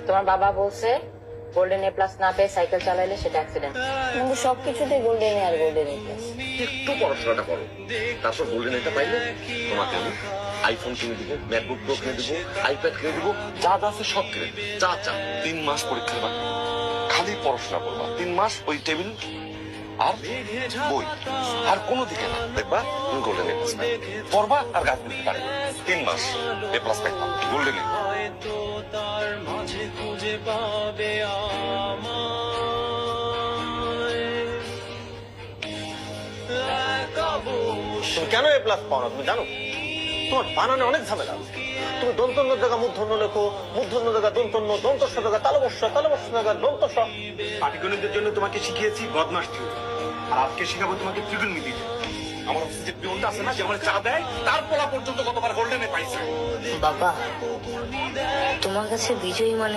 তোমার বাবা বলছে গোল্ডেন এ প্লাস না পেয়ে সাইকেল চালাইলে সেটা অ্যাক্সিডেন্ট, কিন্তু সবকিছুতে গোল্ডেন এ আর গোল্ডেন এ প্লাস। একটু পড়াশোনাটা করো, তারপর গোল্ডেন এটা পাইলে তোমাকে আমি আইফোন কিনে দিব, ম্যাকবুক প্রো কিনে দিব, আইপ্যাড কিনে দিব, যা যা আছে সব কিনে দিব। যা চা 3 মাস পরীক্ষার বাকি, খালি পড়াশোনা করবা। 3 মাস ওই টেবিল আর বই, আর কোনো দিকে না, দেখবা তুমি গোল্ডেন এ প্লাস পড়বা আর গাছ দিতে পারে। 3 মাস এ প্লাস পাইবা গোল্ডেন এ। তুমি কেন এ প্লাস পাও না তুমি জানো? তোমার বানানে অনেক ঝামেলা। তুমি দন্তন্য জায়গা মূর্ধন্য লেখো, মূর্ধন্য জায়গা দন্তন্য, দন্তস্ব জায়গা তালবস্য, তালবস্য জায়গা দন্তস্ব। পাটিগণিতের জন্য তোমাকে শিখিয়েছি বদমাস থিওরি, আর আজকে শেখাবো তোমাকে ত্রিকোণমিতি। আমার অফিসে যে পিয়নটা আছে না, যে আমার চা দেয়, তার পোলা পর্যন্ত কতবার গোল্ডেন এ পাইছে। বাবা, তোমার কাছে বিজয়ী মানে